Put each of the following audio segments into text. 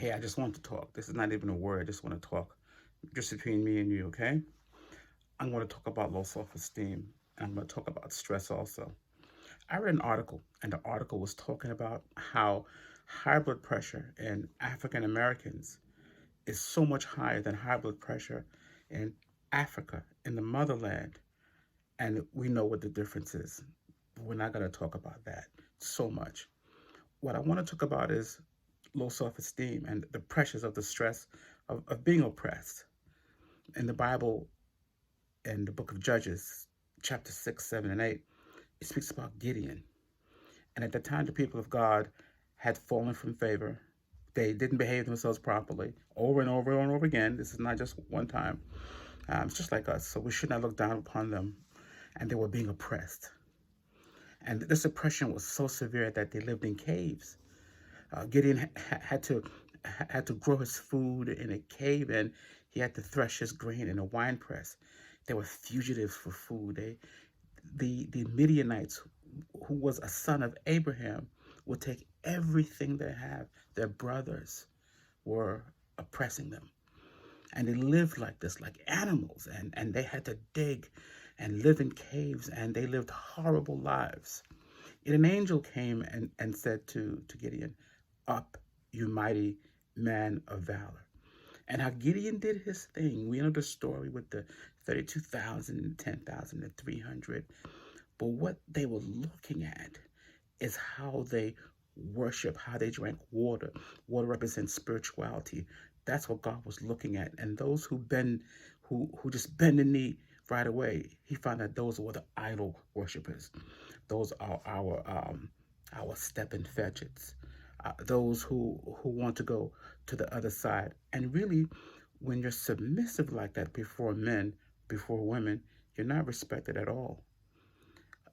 Hey, I just want to talk. This is not even a word. I just want to talk. Just between me and you, okay? I'm going to talk about low self-esteem. And I'm going to talk about stress also. I read an article, and the article was talking about how high blood pressure in African Americans is so much higher than high blood pressure in Africa, in the motherland. And we know what the difference is. We're not going to talk about that so much. What I want to talk about is low self esteem and the pressures of the stress of being oppressed. In the Bible, in the book of Judges, chapter 6, 7, and 8, it speaks about Gideon. And at the time, the people of God had fallen from favor. They didn't behave themselves properly over and over and over again. This is not just one time. It's just like us. So we should not look down upon them. And they were being oppressed. And this oppression was so severe that they lived in caves. Gideon had to grow his food in a cave, and he had to thresh his grain in a wine press. They were fugitives for food. The Midianites, who was a son of Abraham, would take everything they have. Their brothers were oppressing them, and they lived like this, like animals, and they had to dig and live in caves, and they lived horrible lives. And an angel came and said to Gideon, "Up, you mighty man of valor." And how Gideon did his thing. We know the story with the 32,000 and 10,000 and 300. But what they were looking at is how they worship, how they drank water. Water represents spirituality. That's what God was looking at. And those who just bend the knee right away, he found that those were the idol worshipers. Those are our step and fetches. Those who want to go to the other side. And really, when you're submissive like that before men, before women, you're not respected at all.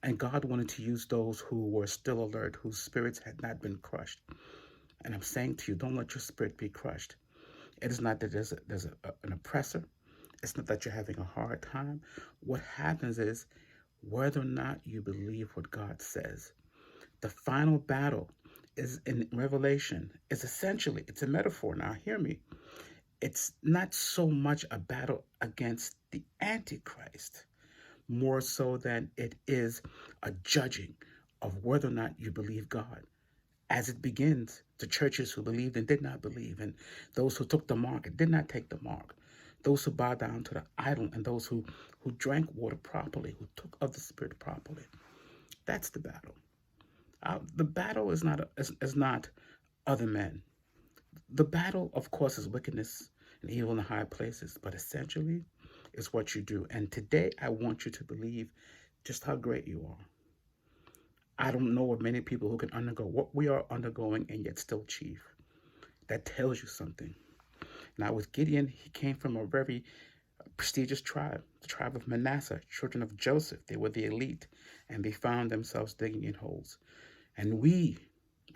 And God wanted to use those who were still alert, whose spirits had not been crushed. And I'm saying to you, don't let your spirit be crushed. It is not that an oppressor. It's not that you're having a hard time. What happens is whether or not you believe what God says. The final battle is in Revelation. It's a metaphor. Now, hear me. It's not so much a battle against the Antichrist, more so than it is a judging of whether or not you believe God. As it begins, the churches who believed and did not believe, and those who took the mark and did not take the mark, those who bowed down to the idol, and those who drank water properly, who took of the Spirit properly. That's the battle. The battle is not other men. The battle, of course, is wickedness and evil in the high places, but essentially, is what you do. And today, I want you to believe just how great you are. I don't know of many people who can undergo what we are undergoing and yet still achieve. That tells you something. Now, with Gideon, he came from a very prestigious tribe, the tribe of Manasseh, children of Joseph. They were the elite, and they found themselves digging in holes. And we,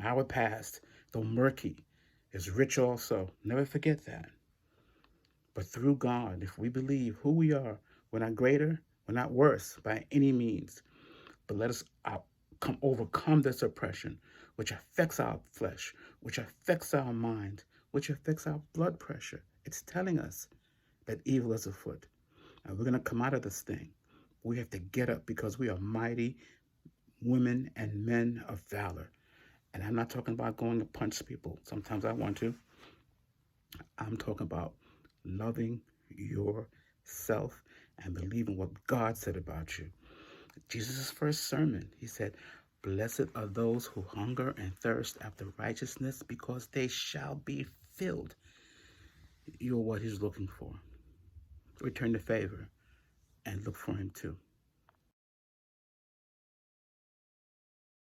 our past, though murky, is rich also. Never forget that. But through God, if we believe who we are, we're not greater, we're not worse by any means. But let us overcome this oppression, which affects our flesh, which affects our mind, which affects our blood pressure. It's telling us that evil is afoot. And we're going to come out of this thing. We have to get up because we are mighty women and men of valor. And I'm not talking about going to punch people. Sometimes I want to. I'm talking about loving yourself and believing what God said about you. Jesus' first sermon, he said, "Blessed are those who hunger and thirst after righteousness, because they shall be filled." You're what he's looking for. Return the favor and look for him too.